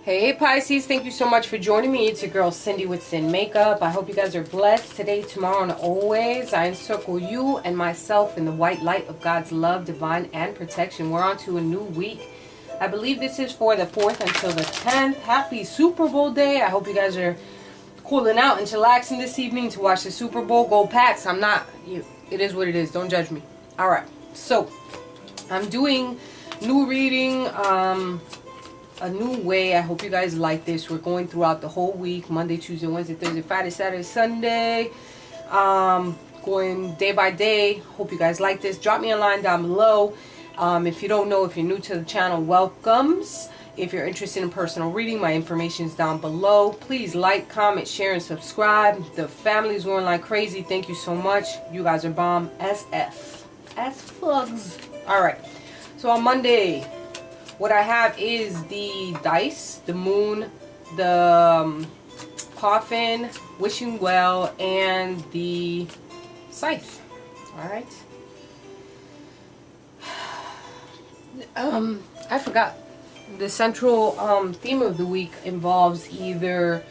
Hey Pisces, thank you so much for joining me. It's your girl Cindy with Sin Makeup. I hope you guys are blessed today, tomorrow, and always. I encircle you and myself in the white light of God's love, divine, and protection. We're on to a new week. I believe this is for the 4th until the 10th. Happy Super Bowl day. I hope you guys are cooling out and chillaxing this evening to watch the Super Bowl. Go Pats. I'm not. It is what it is. Don't judge me. Alright, so I'm doing new reading. A new way. I hope you guys like this. We're going throughout the whole week, Monday, Tuesday, Wednesday, Thursday, Friday, Saturday, Sunday, going day by day. Hope you guys like this. Drop me a line down below. If you don't know, if you're new to the channel, welcomes. If you're interested in personal reading, my information is down below. Please like, comment, share, and subscribe. The family's going like crazy. Thank you so much. You guys are bomb. SF as fugs. Alright, so on Monday, what I have is the dice, the moon, the coffin, wishing well, and the scythe. Alright. I forgot. The central theme of the week involves either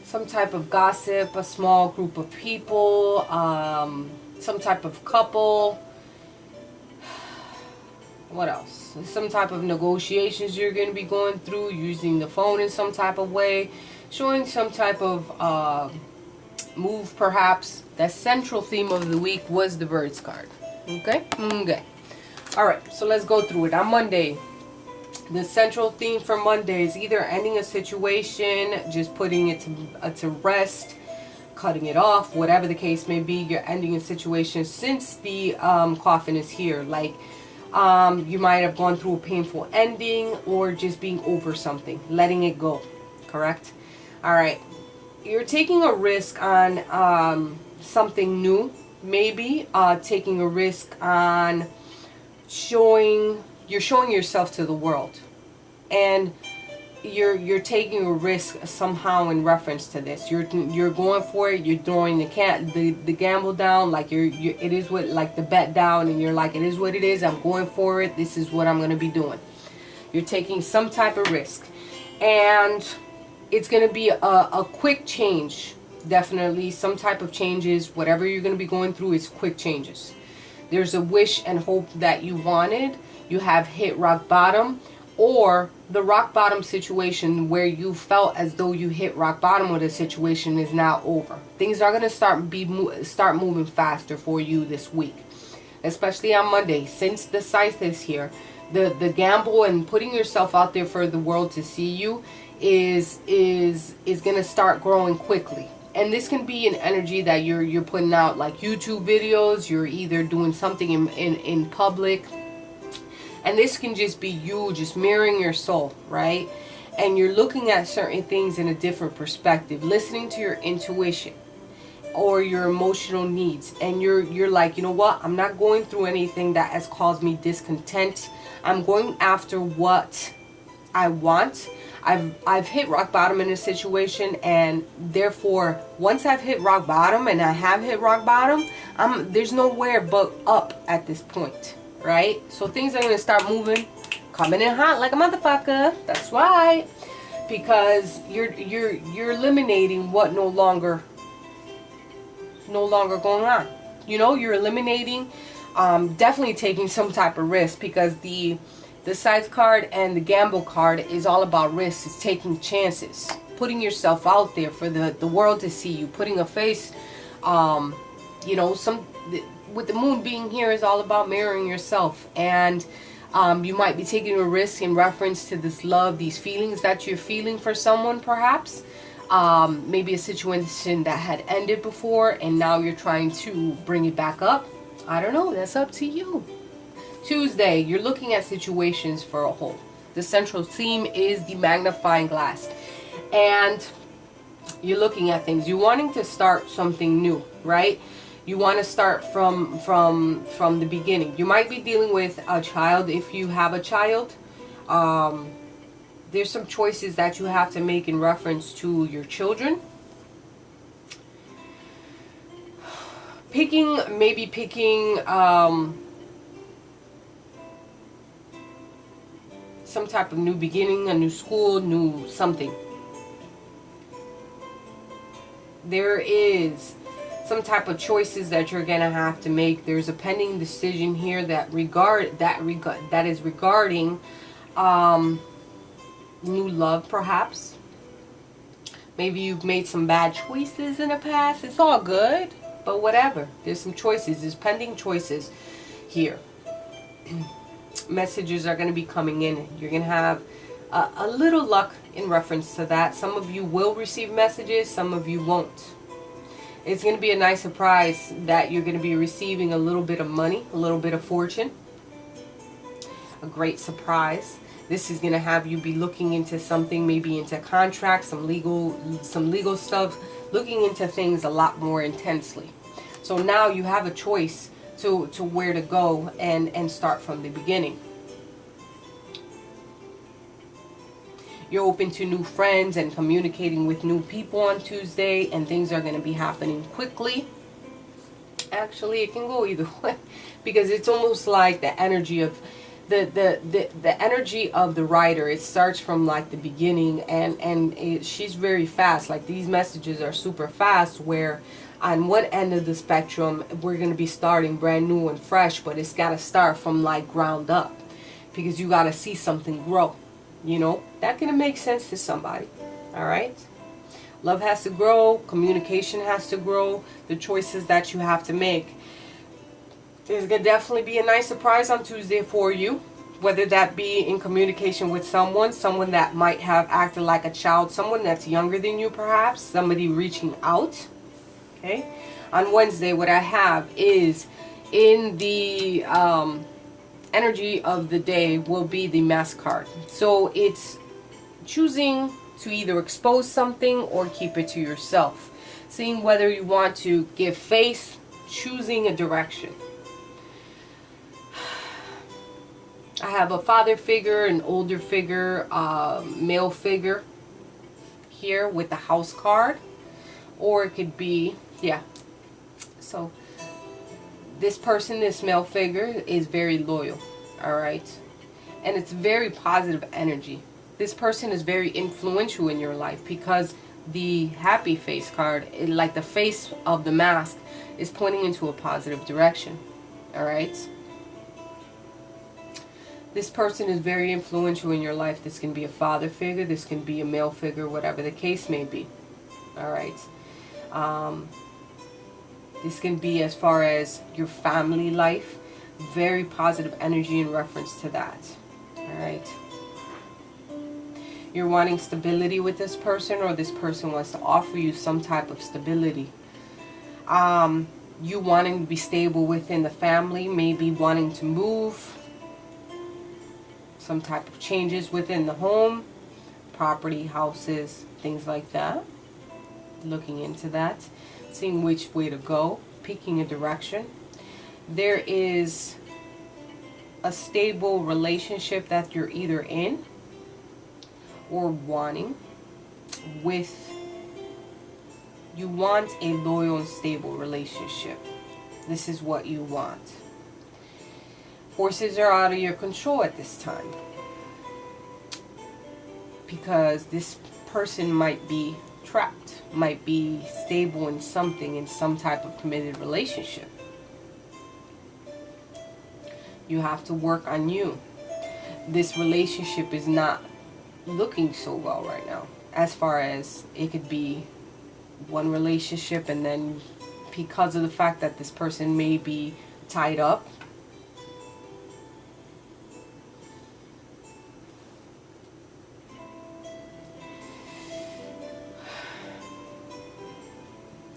some type of gossip, a small group of people, some type of couple. What else? Some type of negotiations you're going to be going through, using the phone in some type of way, showing some type of move perhaps. The central theme of the week was the Birds card. Okay? Okay. Alright, so let's go through it. On Monday, the central theme for Monday is either ending a situation, just putting it to rest, cutting it off, whatever the case may be. You're ending a situation since the coffin is here. Like, you might have gone through a painful ending, or just being over something, letting it go. Correct? Alright. You're taking a risk on something new. Maybe taking a risk on showing yourself to the world. And you're taking a risk somehow in reference to this. You're going for it. You're throwing the gamble down, like it is what, like the bet down, and you're like, it is what it is. I'm going for it. This is what I'm going to be doing. You're taking some type of risk, and it's going to be a quick change. Definitely some type of changes. Whatever you're going to be going through is quick changes. There's a wish and hope that you wanted. You have hit rock bottom, or the rock bottom situation where you felt as though you hit rock bottom with a situation is now over. Things are going to start moving faster for you this week, especially on Monday, since the scythe is here. The gamble and putting yourself out there for the world to see you is going to start growing quickly. And this can be an energy that you're putting out, like YouTube videos. You're either doing something in public. And this can just be you just mirroring your soul, right? And you're looking at certain things in a different perspective, listening to your intuition or your emotional needs. And you're like, you know what? I'm not going through anything that has caused me discontent. I'm going after what I want. I've hit rock bottom in a situation, and therefore once I've hit rock bottom, and I have hit rock bottom, there's nowhere but up at this point. Right? So things are going to start moving, coming in hot like a motherfucker. That's right. Because you're eliminating what no longer going on. You know, you're eliminating, definitely taking some type of risk, because the scythe card and the gamble card is all about risk. It's taking chances, putting yourself out there for the world to see you, putting a face, you know, with the moon being here is all about mirroring yourself. And you might be taking a risk in reference to this love, these feelings that you're feeling for someone, perhaps. Maybe a situation that had ended before, and now you're trying to bring it back up. I don't know. That's up to you. Tuesday, you're looking at situations for a whole. The central theme is the magnifying glass. And you're looking at things. You're wanting to start something new, right? You want to start from the beginning. You might be dealing with a child if you have a child. There's some choices that you have to make in reference to your children. Maybe picking some type of new beginning, a new school, new something. There is some type of choices that you're gonna have to make. There's a pending decision here that is regarding new love, perhaps. Maybe you've made some bad choices in the past. It's all good, but whatever. There's some choices. There's pending choices here. Messages are going to be coming in. You're going to have a little luck in reference to that. Some of you will receive messages. Some of you won't. It's going to be a nice surprise that you're going to be receiving a little bit of money, a little bit of fortune. A great surprise. This is going to have you be looking into something, maybe into contracts, some legal stuff, looking into things a lot more intensely. So now you have a choice to where to go and start from the beginning. You're open to new friends and communicating with new people on Tuesday, and things are going to be happening quickly. Actually, it can go either way, because it's almost like the energy of the energy of the writer. It starts from like the beginning, and she's very fast. Like, these messages are super fast, where on one end of the spectrum we're going to be starting brand new and fresh, but it's got to start from like ground up, because you got to see something grow. You know, that can make sense to somebody. All right, love has to grow, communication has to grow, the choices that you have to make. There's going to definitely be a nice surprise on Tuesday for you, whether that be in communication with someone that might have acted like a child, someone that's younger than you perhaps, somebody reaching out. Okay, on Wednesday what I have is in the energy of the day will be the Mask card. So it's choosing to either expose something or keep it to yourself, seeing whether you want to give face, choosing a direction. I have a father figure, an older figure, male figure here with the House card. Or it could be, yeah. So this person, this male figure, is very loyal. Alright? And it's very positive energy. This person is very influential in your life, because the happy face card, like the face of the mask, is pointing into a positive direction. Alright? This person is very influential in your life. This can be a father figure, this can be a male figure, whatever the case may be. Alright. This can be as far as your family life. Very positive energy in reference to that. Alright. You're wanting stability with this person, or this person wants to offer you some type of stability. You wanting to be stable within the family, maybe wanting to move. Some type of changes within the home, property, houses, things like that. Looking into that, seeing which way to go, picking a direction. There is a stable relationship that you're either in or wanting with. You want a loyal and stable relationship. This is what you want. Forces are out of your control at this time, because this person might be trapped, might be stable in something, in some type of committed relationship. You have to work on you. This relationship is not looking so well right now, as far as it could be one relationship, and then because of the fact that this person may be tied up,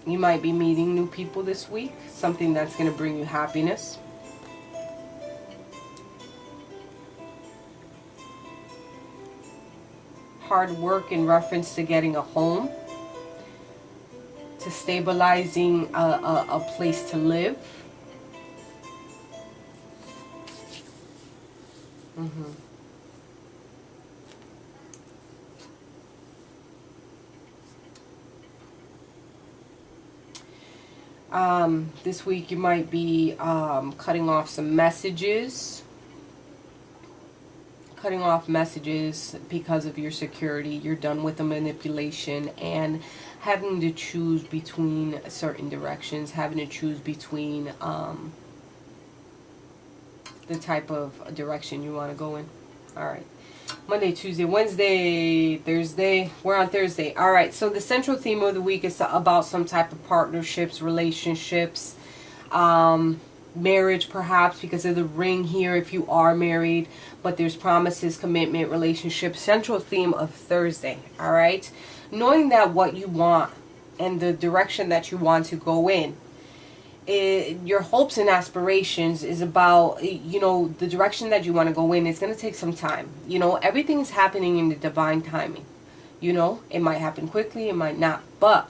you might be meeting new people this week, something that's going to bring you happiness. Hard work in reference to getting a home, to stabilizing a place to live. This week you might be cutting off some messages, cutting off messages because of your security. You're done with the manipulation and having to choose between certain directions, having to choose between the type of direction you want to go in. All right. Monday, Tuesday, Wednesday, Thursday. We're on Thursday. All right. So the central theme of the week is about some type of partnerships, relationships, marriage perhaps because of the ring here if you are married. But there's promises, commitment, relationships. Central theme of Thursday. All right. Knowing that what you want and the direction that you want to go in, your hopes and aspirations is about, you know, the direction that you want to go in. It's going to take some time. You know, everything is happening in the divine timing. You know, it might happen quickly, it might not. But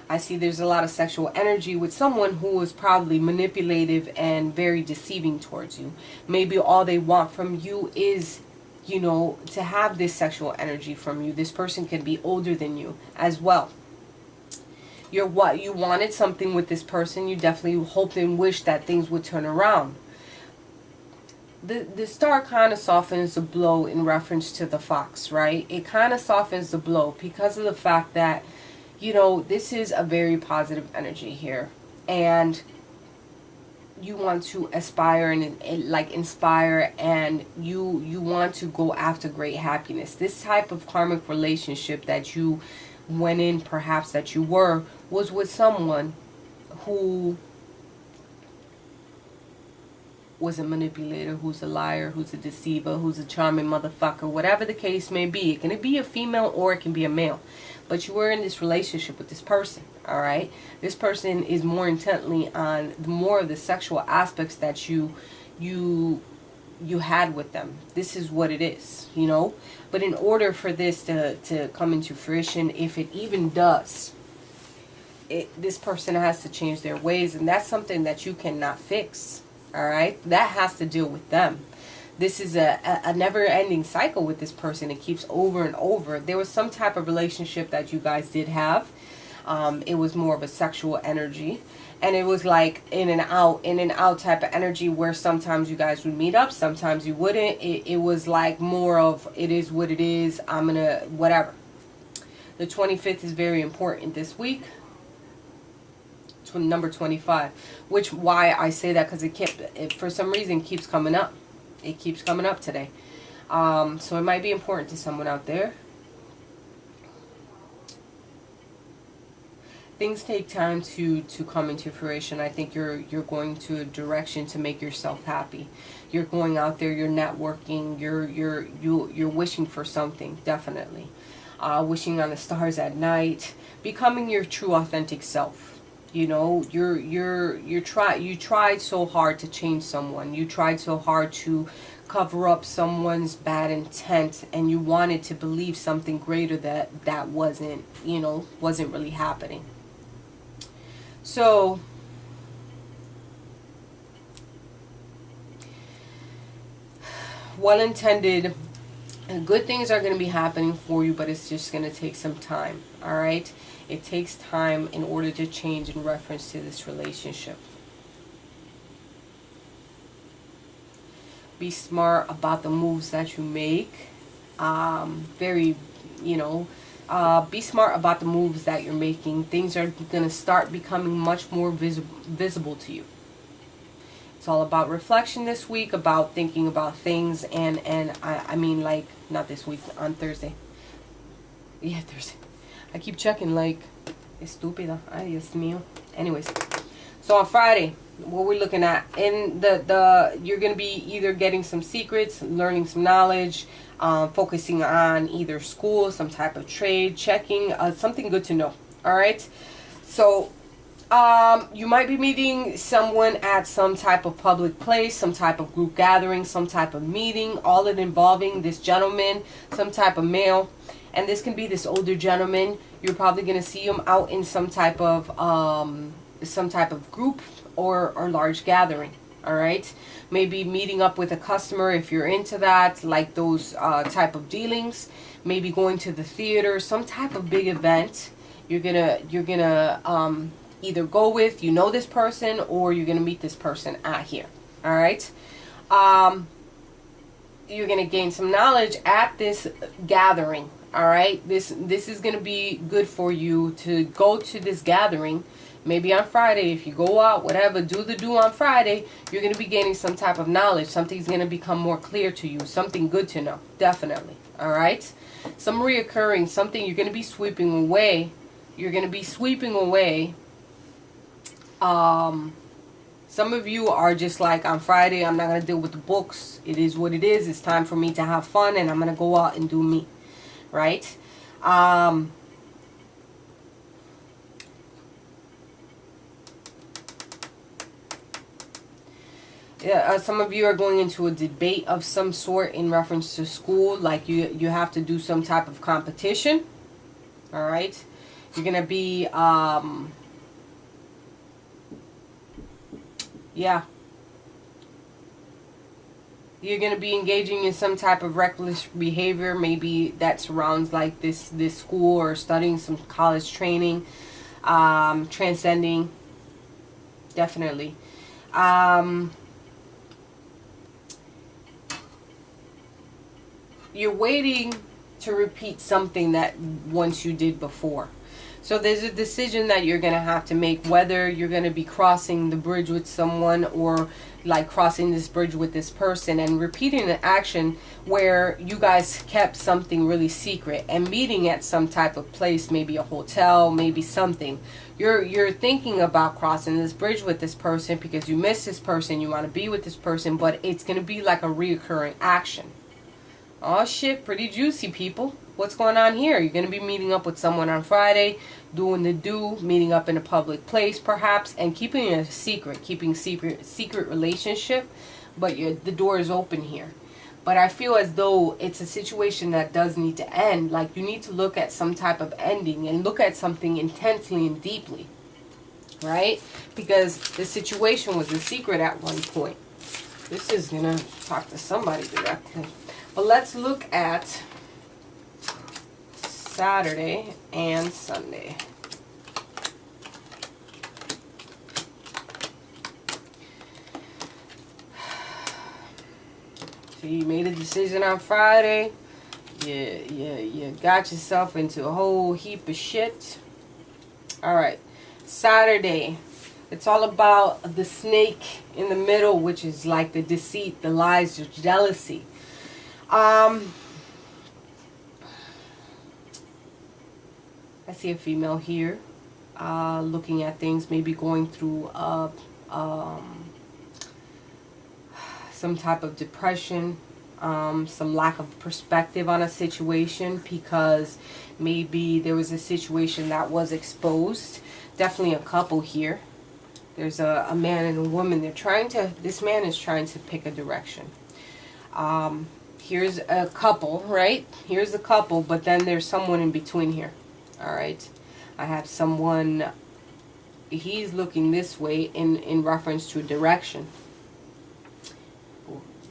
I see there's a lot of sexual energy with someone who is probably manipulative and very deceiving towards you. Maybe all they want from you is, you know, to have this sexual energy from you. This person can be older than you as well. You wanted something with this person. You definitely hoped and wished that things would turn around. The star kind of softens the blow in reference to the fox, right? It kind of softens the blow because of the fact that, you know, this is a very positive energy here. And you want to aspire and like inspire, and you want to go after great happiness. This type of karmic relationship that you went in, perhaps that you was with someone who was a manipulator, who's a liar, who's a deceiver, who's a charming motherfucker, whatever the case may be. It can be a female or it can be a male. But you were in this relationship with this person, all right? This person is more intently on more of the sexual aspects that you had with them. This is what it is, you know? But in order for this to come into fruition, if it even does, this person has to change their ways, and that's something that you cannot fix, all right? That has to deal with them. This is a never-ending cycle with this person. It keeps over and over. There was some type of relationship that you guys did have. It was more of a sexual energy. And it was like in and out type of energy where sometimes you guys would meet up, sometimes you wouldn't. It was like more of, it is what it is, I'm gonna, whatever. The 25th is very important this week. Number 25. Why I say that, because it for some reason keeps coming up. It keeps coming up today. So it might be important to someone out there. Things take time to come into fruition. I think you're going to a direction to make yourself happy. You're going out there, you're networking, you're wishing for something, definitely. Wishing on the stars at night, becoming your true authentic self. You know, you tried so hard to change someone. You tried so hard to cover up someone's bad intent, and you wanted to believe something greater that wasn't, you know, wasn't really happening. So well-intended and good things are going to be happening for you, but it's just going to take some time, all right? It takes time in order to change in reference to this relationship. Be smart about the moves that you make. Be smart about the moves that you're making. Things are going to start becoming much more visible to you. It's all about reflection this week, about thinking about things, and I mean, like, not this week, on Thursday. Yeah, Thursday. I keep checking, like, estúpida. Ay, Dios mío. Anyways, so on Friday, what we're looking at, in you're going to be either getting some secrets, learning some knowledge, focusing on either school, some type of trade, checking, something good to know. All right? So, you might be meeting someone at some type of public place, some type of group gathering, some type of meeting, all it involving this gentleman, some type of male. And this can be this older gentleman. You're probably going to see him out in some type of group or large gathering. All right, maybe meeting up with a customer if you're into that, like those type of dealings. Maybe going to the theater, some type of big event. You're gonna either go with, you know, this person, or you're gonna meet this person at here. All right. you're going to gain some knowledge at this gathering. All right, this is going to be good for you to go to this gathering. Maybe on Friday, if you go out, whatever, do the do on Friday, you're going to be gaining some type of knowledge. Something's going to become more clear to you. Something good to know, definitely. All right, some reoccurring, something you're going to be sweeping away. You're going to be sweeping away. Some of you are just like, on Friday, I'm not going to deal with the books. It is what it is. It's time for me to have fun, and I'm going to go out and do me. Right? Yeah, some of you are going into a debate of some sort in reference to school. Like you have to do some type of competition. All right? You're going to be... yeah. You're going to be engaging in some type of reckless behavior. Maybe that surrounds like this school or studying some college training. Transcending. Definitely. You're waiting to repeat something that once you did before. So there's a decision that you're going to have to make, whether you're going to be crossing the bridge with someone or like crossing this bridge with this person and repeating an action where you guys kept something really secret and meeting at some type of place, maybe a hotel, maybe something. You're thinking about crossing this bridge with this person because you miss this person, you want to be with this person, but it's going to be like a reoccurring action. Oh shit, pretty juicy, people. What's going on here? You're going to be meeting up with someone on Friday, doing the do, meeting up in a public place perhaps, and keeping it a secret, keeping secret relationship, but the door is open here. But I feel as though it's a situation that does need to end. Like you need to look at some type of ending and look at something intensely and deeply, right? Because the situation was a secret at one point. This is going to talk to somebody directly. But let's look at Saturday and Sunday. So you made a decision on Friday. You got yourself into a whole heap of shit. Alright. Saturday. It's all about the snake in the middle, which is like the deceit, the lies, the jealousy. I see a female here, looking at things, maybe going through some type of depression, some lack of perspective on a situation because maybe there was a situation that was exposed. Definitely a couple here. There's a man and a woman. This man is trying to pick a direction. Here's a couple, right? Here's a couple, but then there's someone in between here. Alright, I have someone, he's looking this way in reference to direction.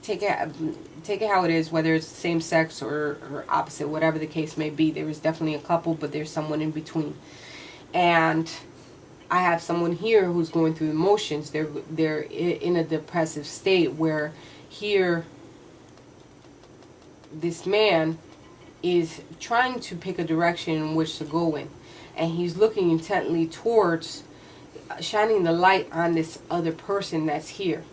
Take it how it is, whether it's same sex or opposite, whatever the case may be. There is definitely a couple, but there's someone in between. And I have someone here who's going through emotions. They're in a depressive state where here this man is trying to pick a direction in which to go in, and he's looking intently towards shining the light on this other person that's here.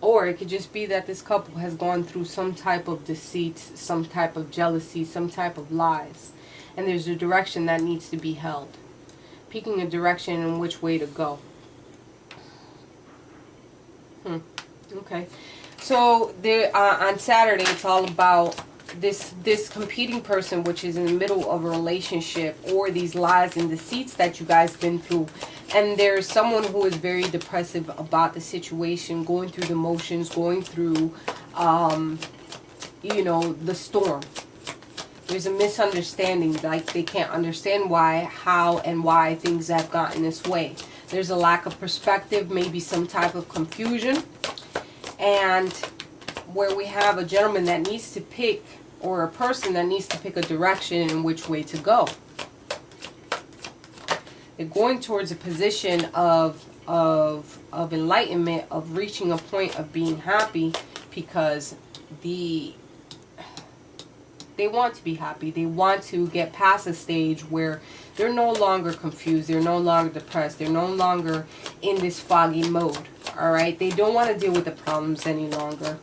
Or it could just be that this couple has gone through some type of deceit, some type of jealousy, some type of lies, and there's a direction that needs to be held, picking a direction in which way to go. Okay, so there on Saturday it's all about this competing person, which is in the middle of a relationship, or these lies and deceits that you guys been through, and there's someone who is very depressive about the situation, going through the motions, going through the storm. There's a misunderstanding, like they can't understand how and why things have gotten this way. There's a lack of perspective, maybe some type of confusion. And where we have a gentleman that needs to pick, or a person that needs to pick a direction in which way to go. They're going towards a position of enlightenment, of reaching a point of being happy, because they want to be happy. They want to get past a stage where they're no longer confused. They're no longer depressed. They're no longer in this foggy mode. All right? They don't want to deal with the problems any longer.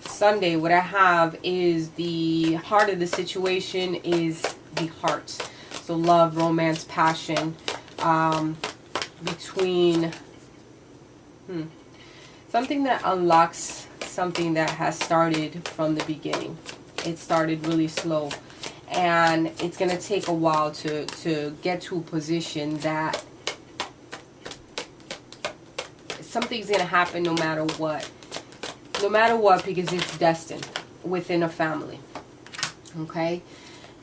Sunday, what I have is the heart of the situation is the heart. So love, romance, passion, between something that unlocks something that has started from the beginning. It started really slow, and it's going to take a while to get to a position that something's going to happen no matter what. No matter what, because it's destined within a family. Okay?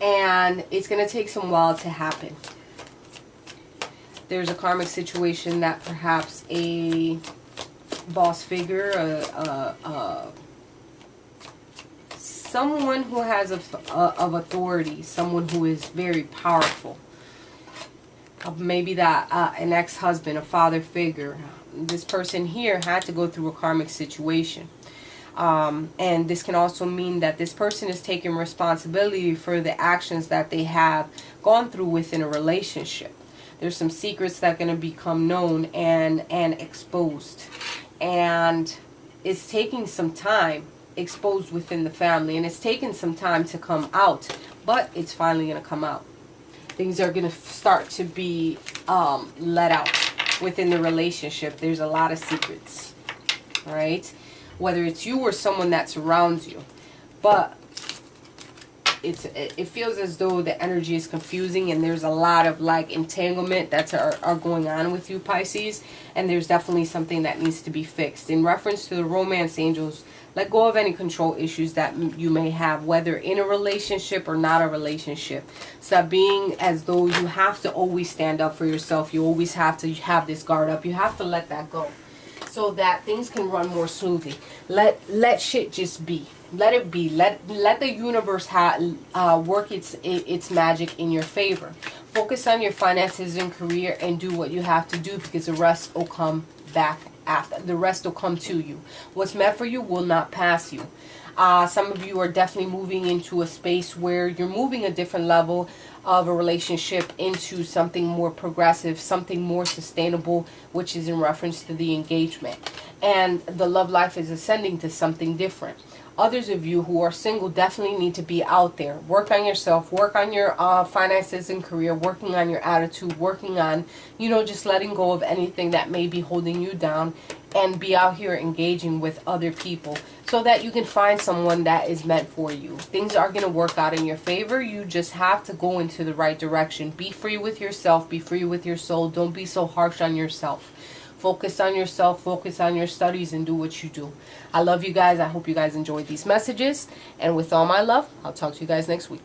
And it's going to take some while to happen. There's a karmic situation that perhaps a boss figure, someone who has of authority, someone who is very powerful, maybe that an ex-husband, a father figure. This person here had to go through a karmic situation. And this can also mean that this person is taking responsibility for the actions that they have gone through within a relationship. There's some secrets that are going to become known and exposed. And it's taking some time, exposed within the family. And it's taken some time to come out. But it's finally going to come out. Things are going to start to be let out within the relationship. There's a lot of secrets. All right? Whether it's you or someone that surrounds you. But it feels as though the energy is confusing, and there's a lot of like entanglement that's are going on with you, Pisces, and there's definitely something that needs to be fixed. In reference to the romance angels, let go of any control issues that you may have, whether in a relationship or not a relationship. Stop being as though you have to always stand up for yourself. You always have to have this guard up. You have to let that go, so that things can run more smoothly. Let shit just be. Let it be. Let the universe work its magic in your favor. Focus on your finances and career and do what you have to do, because the rest will come back after. The rest will come to you. What's meant for you will not pass you. Some of you are definitely moving into a space where you're moving a different level of a relationship into something more progressive, something more sustainable, which is in reference to the engagement. And the love life is ascending to something different. Others of you who are single definitely need to be out there. Work on yourself. Work on your finances and career. Working on your attitude. Working on, just letting go of anything that may be holding you down. And be out here engaging with other people, so that you can find someone that is meant for you. Things are going to work out in your favor. You just have to go into the right direction. Be free with yourself. Be free with your soul. Don't be so harsh on yourself. Focus on yourself. Focus on your studies and do what you do. I love you guys. I hope you guys enjoyed these messages. And with all my love, I'll talk to you guys next week.